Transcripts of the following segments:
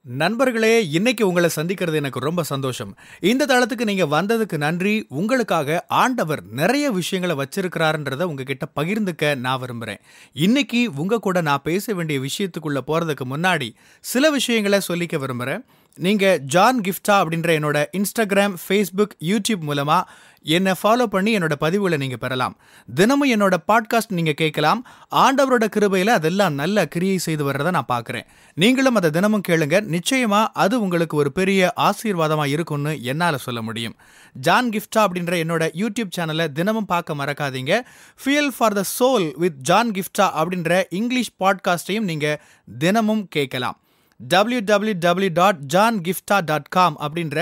நண்பர்களே, இன்னைக்கு உங்கள சந்திக்கிறது எனக்கு ரொம்ப சந்தோஷம். இந்த தளத்துக்கு நீங்க வந்ததுக்கு நன்றி. உங்களுக்காக ஆண்டவர் நெறைய விஷயங்கள வச்சிருக்கிறாருன்றத உங்ககிட்ட பகிர்ந்துக்க நான் விரும்புறேன். இன்னைக்கு உங்க கூட நான் பேச வேண்டிய விஷயத்துக்குள்ள போறதுக்கு முன்னாடி, சில விஷயங்கள சொல்லிக்க விரும்புறேன். நீங்க ஜான் கிஃப்டா அப்படின்ற என்னோட Instagram, Facebook, YouTube மூலமா என்ன ஃபாலோ பண்ணி என்னோட பதிவுகள நீங்க பெறலாம். தினமும் என்னோட பாட்காஸ்ட் நீங்க கேட்கலாம். ஆண்டவரோட கிருபையில அதெல்லாம் நல்ல கிரியை செய்து வர்றத நான் பார்க்கிறேன். நீங்களும் அத தினமும் கேளுங்க. நிச்சயமா அது உங்களுக்கு ஒரு பெரிய ஆசீர்வாதமா இருக்கும்னு என்னால சொல்ல முடியும். ஜான் கிஃப்டா அப்படின்ற என்னோட யூடியூப் சேனலை தினமும் பார்க்க மறக்காதீங்க. Fuel for the soul with John Gifta அப்படின்ற இங்கிலீஷ் பாட்காஸ்டையும் நீங்க தினமும் கேட்கலாம். www.johngifta.com அப்படின்ற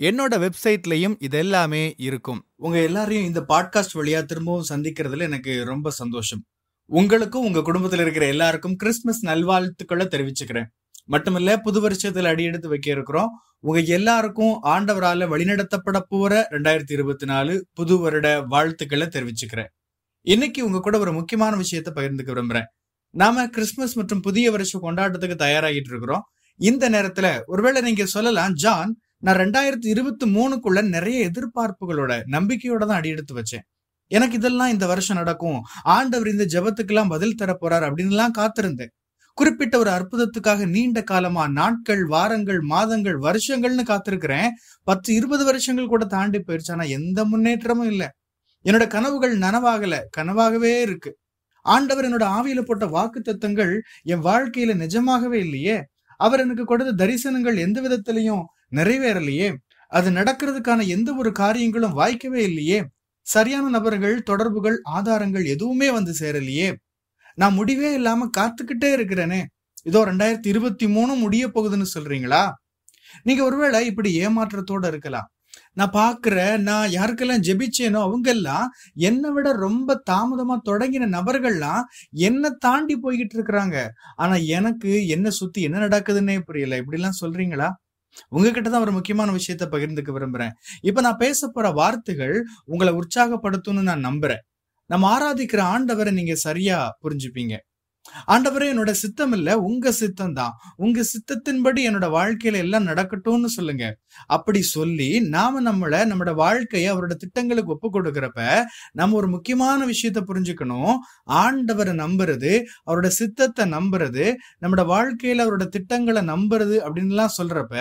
என்னோட வெப்சைட்லையும் இது எல்லாமே இருக்கும். உங்க எல்லாரையும் இந்த பாட்காஸ்ட் வழியா திரும்பவும் சந்திக்கிறதுல எனக்கு ரொம்ப சந்தோஷம். உங்களுக்கும் உங்க குடும்பத்தில் இருக்கிற எல்லாருக்கும் கிறிஸ்துமஸ் நல்வாழ்த்துக்களை தெரிவிச்சுக்கிறேன். மட்டுமில்ல, புது வருஷத்துல அடியெடுத்து வைக்க இருக்கிறோம். உங்க எல்லாருக்கும் ஆண்டவரால வழிநடத்தப்பட போற 2024 புது வருட வாழ்த்துக்களை தெரிவிச்சுக்கிறேன். இன்னைக்கு உங்க கூட ஒரு முக்கியமான விஷயத்த பகிர்ந்துக்க விரும்புறேன். நாம கிறிஸ்துமஸ் மற்றும் புதிய வருஷம் கொண்டாட்டத்துக்கு தயாராகிட்டு இருக்கிறோம். இந்த நேரத்துல ஒருவேளை நீங்க சொல்லலாம், ஜான், நான் 2023க்குள்ள நிறைய எதிர்பார்ப்புகளோட நம்பிக்கையோட தான் அடியெடுத்து வச்சேன். எனக்கு இதெல்லாம் இந்த வருஷம் நடக்கும், ஆண்டவர் இந்த ஜெபத்துக்கெல்லாம் பதில் தர போறார் அப்படின்னு எல்லாம் காத்திருந்தேன். குறிப்பிட்ட ஒரு அற்புதத்துக்காக நீண்ட காலமா நாட்கள், வாரங்கள், மாதங்கள், வருஷங்கள்னு காத்திருக்கிறேன். 10-20 வருஷங்கள் கூட தாண்டி போயிருச்சு. ஆனா எந்த முன்னேற்றமும் இல்ல. என்னோட கனவுகள் நனவாகல, கனவாகவே இருக்கு. ஆண்டவர் என்னோட ஆவியில போட்ட வாக்கு தத்தங்கள் என் வாழ்க்கையில நிஜமாகவே இல்லையே. அவர் எனக்கு கொடுத்த தரிசனங்கள் எந்த விதத்திலையும் நிறைவேறலையே. அது நடக்கிறதுக்கான எந்த ஒரு காரியங்களும் வாய்க்கவே இல்லையே. சரியான நபர்கள், தொடர்புகள், ஆதாரங்கள் எதுவுமே வந்து சேரலையே. நான் முடிவே இல்லாம காத்துக்கிட்டே இருக்கிறேனே. இதோ 2023 முடிய போகுதுன்னு சொல்றீங்களா? நீங்க ஒருவேளை இப்படி ஏமாற்றத்தோட இருக்கலாம். நான் யாருக்கெல்லாம் ஜெபிச்சேனோ அவங்க எல்லாம் என்னை விட ரொம்ப தாமதமா தொடங்கின நபர்கள்லாம் என்ன தாண்டி போய்கிட்டு இருக்கிறாங்க. ஆனா எனக்கு என்ன சுத்தி என்ன நடக்குதுன்னே புரியல. இப்படி எல்லாம் சொல்றீங்களா? உங்ககிட்டதான் ஒரு முக்கியமான விஷயத்த பகிர்ந்துக்க விரும்புறேன். இப்ப நான் பேச போற வார்த்தைகள் உங்களை உற்சாகப்படுத்தும்னு நான் நம்புறேன். நம்ம ஆராதிக்கிற ஆண்டவரை நீங்க சரியா புரிஞ்சுப்பீங்க. ஆண்டவரே, என்னோட சித்தம் இல்ல, உங்க சித்தம் தான். உங்க சித்தத்தின்படி என்னோட வாழ்க்கையில எல்லாம் நடக்கட்டும்னு சொல்லுங்க. அப்படி சொல்லி நம்மளோட வாழ்க்கைய அவரோட திட்டங்களுக்கு ஒப்பு கொடுக்கிறப்ப நம்ம ஒரு முக்கியமான விஷயத்த புரிஞ்சுக்கணும். ஆண்டவரை நம்புறது, அவரோட சித்தத்தை நம்புறது, நம்மளோட வாழ்க்கையில அவரோட திட்டங்களை நம்புறது அப்படின்னு எல்லாம் சொல்றப்ப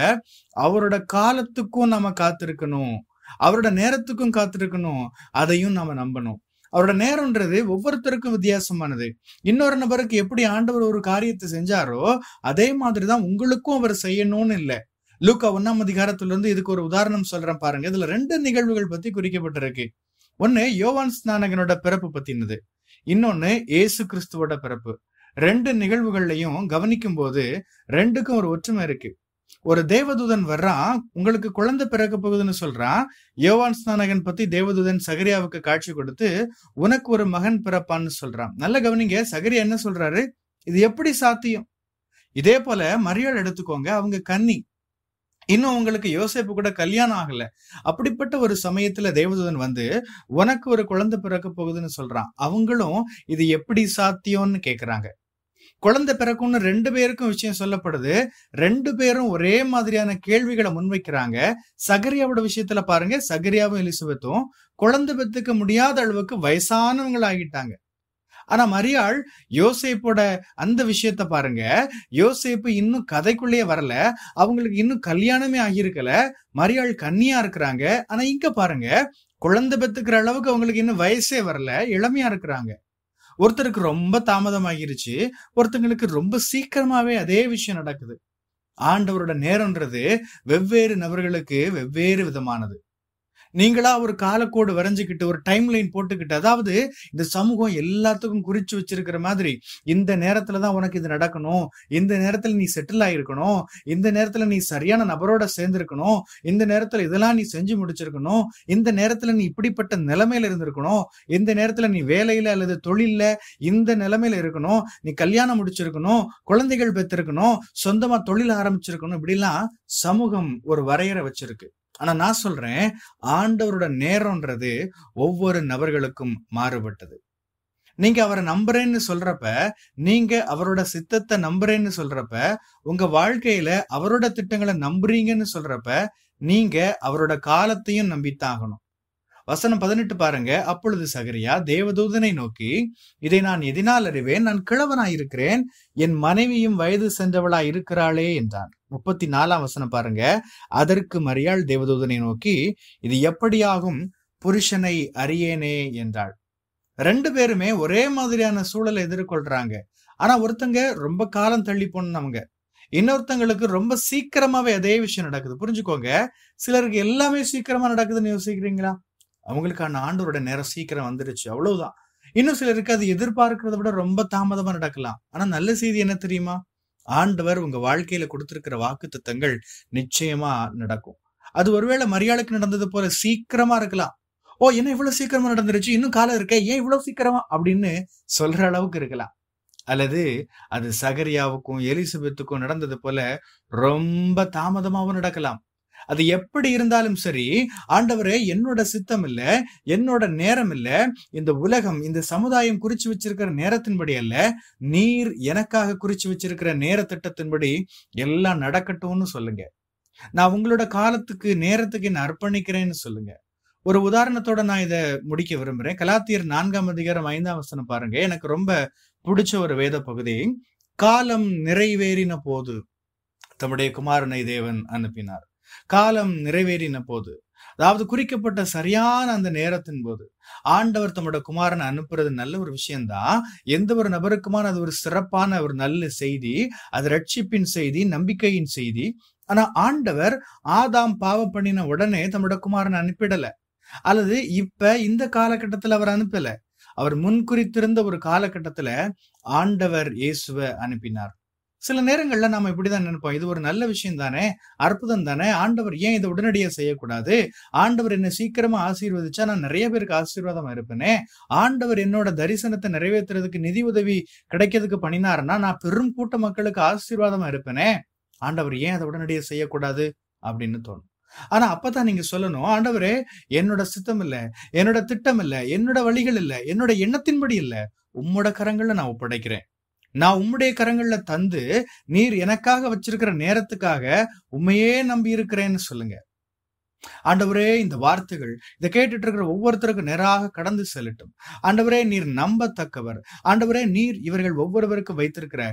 அவரோட காலத்துக்கும் நாம காத்திருக்கணும், அவரோட நேரத்துக்கும் காத்திருக்கணும். அதையும் நாம நம்பணும். அவரோட நேரம்ன்றது ஒவ்வொருத்தருக்கும் வித்தியாசமானது. இன்னொரு நபருக்கு எப்படி ஆண்டவர் ஒரு காரியத்தை செஞ்சாரோ அதே மாதிரிதான் உங்களுக்கும் அவர் செய்யணும்னு இல்ல. லூக்கா 1ஆம் அதிகாரத்துல இருந்து இதுக்கு ஒரு உதாரணம் சொல்றேன் பாருங்க. இதுல 2 நிகழ்வுகள் பத்தி குறிக்கப்பட்டிருக்கு. ஒண்ணு யோவான் ஸ்நானகனோட பிறப்பு பத்தினது, இன்னொன்னு இயேசு கிறிஸ்துவோட பிறப்பு. 2 நிகழ்வுகள்லையும் கவனிக்கும் போது 2க்கும் ஒரு ஒற்றுமை இருக்கு. ஒரு தேவதூதன் வர்றான், உங்களுக்கு குழந்தை பிறக்க போகுதுன்னு சொல்றான். யோவான் ஸ்நானகன் பத்தி தேவதூதன் சகரியாவுக்கு காட்சி கொடுத்து உனக்கு ஒரு மகன் பிறப்பான்னு சொல்றான். நல்ல கவனிங்க, சகரியா என்ன சொல்றாரு? இது எப்படி சாத்தியம்? இதே போல மரியாள் எடுத்துக்கோங்க, அவங்க கன்னி, இன்னும் உங்களுக்கு யோசேப்பு கூட கல்யாணம் ஆகல. அப்படிப்பட்ட ஒரு சமயத்துல தேவதூதன் வந்து உனக்கு ஒரு குழந்தை பிறக்க போகுதுன்னு சொல்றான். அவங்களும் இது எப்படி சாத்தியம்னு கேக்குறாங்க. குழந்தை பிறக்கும்னு 2 பேருக்கும் விஷயம் சொல்லப்படுது. 2 பேரும் ஒரே மாதிரியான கேள்விகளை முன்வைக்கிறாங்க. சகரியாவோட விஷயத்துல பாருங்க, சகரியாவும் எலிசபெத்தும் குழந்தை பெத்துக்க முடியாத அளவுக்கு வயசானவங்கள் ஆகிட்டாங்க. ஆனா மரியாள் யோசேப்போட அந்த விஷயத்த பாருங்க, யோசேப்பு இன்னும் கதைக்குள்ளேயே வரல, அவங்களுக்கு இன்னும் கல்யாணமே ஆகியிருக்கல, மரியாள் கன்னியா இருக்கிறாங்க. ஆனா இங்க பாருங்க, குழந்தை பெத்துக்கிற அளவுக்கு அவங்களுக்கு இன்னும் வயசே வரல, இளமையா இருக்கிறாங்க. ஒருத்தருக்கு ரொம்ப தாமதமாகிருச்சு, ஒருத்தங்களுக்கு ரொம்ப சீக்கிரமாவே அதே விஷயம் நடக்குது. ஆண்டவரோட நேரம்ன்றது வெவ்வேறு நபர்களுக்கு வெவ்வேறு விதமானது. நீங்களா ஒரு காலக்கோடு வரைஞ்சுக்கிட்டு ஒரு டைம் லைன் போட்டுக்கிட்டு, அதாவது இந்த சமூகம் எல்லாத்துக்கும் குறிச்சு வச்சிருக்கிற மாதிரி, இந்த நேரத்துலதான் உனக்கு இது நடக்கணும், இந்த நேரத்துல நீ செட்டில் ஆயிருக்கணும், இந்த நேரத்துல நீ சரியான நபரோட சேர்ந்திருக்கணும், இந்த நேரத்துல இதெல்லாம் நீ செஞ்சு முடிச்சிருக்கணும், இந்த நேரத்துல நீ இப்படிப்பட்ட நிலைமையில இருந்திருக்கணும், இந்த நேரத்துல நீ வேலையில அல்லது தொழில்ல இந்த நிலைமையில இருக்கணும், நீ கல்யாணம் முடிச்சிருக்கணும், குழந்தைகள் பெற்றிருக்கணும், சொந்தமா தொழில் ஆரம்பிச்சிருக்கணும், இப்படிலாம் சமூகம் ஒரு வரையறை வச்சிருக்கு. ஆனா நான் சொல்றேன், ஆண்டவரோட நேரம்ன்றது ஒவ்வொரு நபர்களுக்கும் மாறுபட்டது. நீங்க அவரை நம்புறேன்னு சொல்றப்ப, நீங்க அவரோட சித்தத்தை நம்புறேன்னு சொல்றப்ப, உங்க வாழ்க்கையில அவரோட திட்டங்களை நம்புறீங்கன்னு சொல்றப்ப, நீங்க அவரோட காலத்தையும் நம்பித்தான் ஆகணும். வசனம் 18 பாருங்க. அப்பொழுது சகரியா தேவதூதனை நோக்கி, இதை நான் எதினால் அறிவேன்? நான் கிழவனாயிருக்கிறேன், என் மனைவியும் வயது சென்றவளாய் இருக்கிறாளே என்றான். 34 வசனம் பாருங்க. அதற்கு மரியாள் தேவதூதனை நோக்கி, இது எப்படியாகும்? புருஷனை அறியேனே என்றாள். 2 பேருமே ஒரே மாதிரியான சூழலை எதிர்கொள்றாங்க. ஆனா ஒருத்தங்க ரொம்ப காலம் தள்ளி போனவங்க, இன்னொருத்தங்களுக்கு ரொம்ப சீக்கிரமாவே அதே விஷயம் நடக்குது. புரிஞ்சுக்கோங்க, சிலருக்கு எல்லாமே சீக்கிரமா நடக்குதுன்னு யோசிக்கிறீங்களா? அவங்களுக்கான ஆண்டவரோட நேரம் சீக்கிரம் வந்துருச்சு, அவ்வளவுதான். இன்னும் சிலருக்கு அது எதிர்பார்க்கிறத விட ரொம்ப தாமதமா நடக்கலாம். ஆனா நல்ல செய்தி என்ன தெரியுமா? ஆண்டவர் உங்க வாழ்க்கையில கொடுத்திருக்கிற வாக்குத்தத்தங்கள் நிச்சயமா நடக்கும். அது ஒருவேளை மரியாளுக்கு நடந்தது போல சீக்கிரமா இருக்கலாம். ஓ, என்ன இவ்வளவு சீக்கிரமா நடந்துருச்சு, இன்னும் காலம் இருக்கே, ஏன் இவ்வளவு சீக்கிரமா அப்படின்னு சொல்ற அளவுக்கு இருக்கலாம். அல்லது அது சகரியாவுக்கும் எலிசபெத்துக்கும் நடந்தது போல ரொம்ப தாமதமாவும் நடக்கலாம். அது எப்படி இருந்தாலும் சரி, ஆண்டவரே, என்னோட சித்தம் இல்ல, என்னோட நேரம் இல்ல, இந்த உலகம், இந்த சமுதாயம் குறிச்சு வச்சிருக்கிற நேரத்தின்படி அல்ல, நீர் எனக்காக குறிச்சு வச்சிருக்கிற நேர திட்டத்தின்படி எல்லாம் நடக்கட்டும்னு சொல்லுங்க. நான் உங்களோட காலத்துக்கு, நேரத்துக்கு என்ன அர்ப்பணிக்கிறேன்னு சொல்லுங்க. ஒரு உதாரணத்தோட நான் இதை முடிக்க விரும்புறேன். கலாத்தியர் 4 அதிகாரம் 5 வசனம் பாருங்க. எனக்கு ரொம்ப பிடிச்ச ஒரு வேத பகுதி. காலம் நிறைவேறின போது தம்முடைய குமாரனை தேவன் அனுப்பினார். காலம் நிறைவேறின போது, அதாவது குறிக்கப்பட்ட சரியான அந்த நேரத்தின் போது ஆண்டவர் தம்மோட குமாரனை அனுப்புறது நல்ல ஒரு விஷயம்தான். எந்த ஒரு நபருக்குமான அது ஒரு சிறப்பான ஒரு நல்ல செய்தி, அது ரட்சிப்பின் செய்தி, நம்பிக்கையின் செய்தி. ஆனா ஆண்டவர் ஆதாம் பாவம் பண்ணின உடனே தம்மோட குமாரனை அனுப்பிடல, அல்லது இப்ப இந்த காலகட்டத்துல அவர் அனுப்பல. அவர் முன்குறித்திருந்த ஒரு காலகட்டத்துல ஆண்டவர் இயேசுவை அனுப்பினார். சில நேரங்கள்ல நாம இப்படிதான் நினைப்போம், இது ஒரு நல்ல விஷயம் தானே, அற்புதம் தானே, ஆண்டவர் ஏன் இதை உடனடியா செய்யக்கூடாது? ஆண்டவர் என்ன சீக்கிரமா ஆசீர்வதிச்சா நான் நிறைய பேருக்கு ஆசீர்வாதமா இருப்பேனே, ஆண்டவர் என்னோட தரிசனத்தை நிறைவேற்றுறதுக்கு நிதி உதவி கிடைக்கிறதுக்கு பண்ணினாருன்னா நான் பெரும் கூட்ட மக்களுக்கு ஆசீர்வாதமா இருப்பேனே, ஆண்டவர் ஏன் அதை உடனடியா செய்யக்கூடாது அப்படின்னு தோணும். ஆனா அப்பதான் நீங்க சொல்லணும், ஆண்டவரே, என்னோட சித்தம் இல்ல, என்னோட திட்டம் இல்ல, என்னோட வழிகள் இல்ல, என்னோட எண்ணத்தின்படி இல்ல, உம்மோட கரங்கள்ல நான் ஒப்படைக்கிறேன். நான் உம்முடைய கரங்கள்ல தந்து, நீர் எனக்காக வச்சிருக்கிற நேரத்துக்காக உண்மையே நம்பி இருக்கிறேன்னு சொல்லுங்க. ஆண்டவரே, இந்த வார்த்தைகள் இதை கேட்டுட்டு இருக்கிற ஒவ்வொருத்தருக்கும் நேராக கடந்து செல்லட்டும். ஆண்டவரே, நீர் நம்பத்தக்கவர். ஆண்டவரே, நீர் இவர்கள் ஒவ்வொருவருக்கும் வைத்திருக்கிற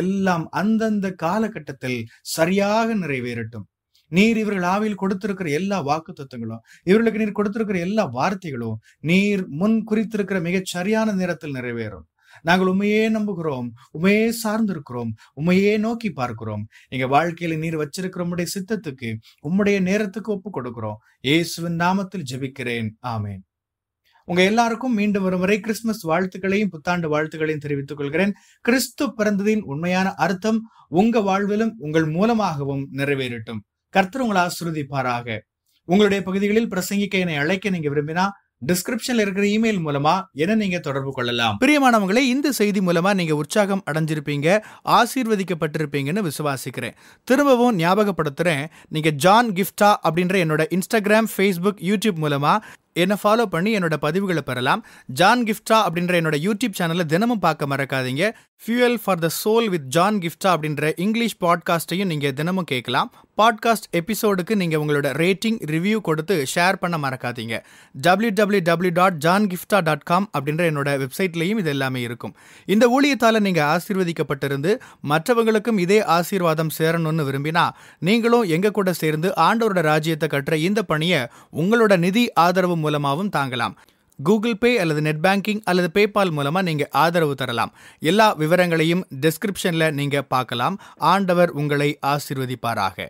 எல்லாம் அந்தந்த காலகட்டத்தில் சரியாக நிறைவேறட்டும். நீர் இவர்கள் ஆவியில் கொடுத்திருக்கிற எல்லா வாக்கு தத்துவங்களும், இவர்களுக்கு நீர் கொடுத்திருக்கிற எல்லா வார்த்தைகளும் நீர் முன் குறித்திருக்கிற மிகச் சரியான நேரத்தில் நிறைவேறும். நாங்கள் உண்மையே நம்புகிறோம், உண்மையே சார்ந்திருக்கிறோம், உண்மையே நோக்கி பார்க்கிறோம். எங்க வாழ்க்கையில நீர் வச்சிருக்கிற உம்முடைய சித்தத்துக்கு, உம்முடைய நேரத்துக்கு ஒப்பு கொடுக்கிறோம். இயேசுவின் நாமத்தில் ஜெபிக்கிறேன், ஆமேன். உங்க எல்லாருக்கும் மீண்டும் ஒரு முறை கிறிஸ்துமஸ் வாழ்த்துக்களையும் புத்தாண்டு வாழ்த்துக்களையும் தெரிவித்துக் கொள்கிறேன். கிறிஸ்து பிறந்ததின் உண்மையான அர்த்தம் உங்க வாழ்விலும் உங்கள் மூலமாகவும் நிறைவேறட்டும். கர்த்தர் உங்களை ஆசீர்வதிப்பாராக. உங்களுடைய பகுதிகளில் பிரசங்கிக்க என்னை அழைக்க நீங்க விரும்பினா டிஸ்கிரிப்ஷன்ல இருக்கிற இமெயில் மூலமா என்ன நீங்க தொடர்பு கொள்ளலாம். பிரியமானவங்களே, இந்த செய்தி மூலமா நீங்க உற்சாகம் அடைஞ்சிருப்பீங்க, ஆசீர்வதிக்கப்பட்டிருப்பீங்கன்னு விசுவாசிக்கிறேன். திரும்பவும் ஞாபகப்படுத்துறேன், நீங்க ஜான் கிஃப்டா அப்படின்ற என்னோட இன்ஸ்டாகிராம், ஃபேஸ்புக், யூடியூப் மூலமா என்னை ஃபாலோ பண்ணி என்னோட பதிவுகளை பெறலாம். ஜான் கிஃப்டா அப்படின்ற என்னோட யூடியூப் சேனலை தினமும் பார்க்க மறக்காதீங்க. Fuel for the soul with John Gifta அப்படின்ற இங்கிலீஷ் பாட்காஸ்டையும் நீங்க தினமும் கேட்கலாம். பாட்காஸ்ட் எபிசோடுக்கு நீங்க உங்களோட ரேட்டிங், ரிவ்யூ கொடுத்து ஷேர் பண்ண மறக்காதீங்க. www.johngifta.com அப்படின்ற என்னோட வெப்சைட்லையும் இது எல்லாமே இருக்கும். இந்த ஊழியத்தால நீங்க ஆசீர்வதிக்கப்பட்டிருந்து மற்றவங்களுக்கும் இதே ஆசீர்வாதம் சேரணும்னு விரும்பினா நீங்களும் எங்க கூட சேர்ந்து ஆண்டவரோட ராஜ்யத்தை கட்டுற இந்த பணியை உங்களோட நிதி ஆதரவு மூலமாகவும் தாங்கலாம். கூகுள் பே அல்லது நெட் பேங்கிங் அல்லது பேபால் மூலமா நீங்க ஆதரவு தரலாம். எல்லா விவரங்களையும் டிஸ்கிரிப்ஷன்ல நீங்க பார்க்கலாம். ஆண்டவர் உங்களை ஆசீர்வதிப்பாராக.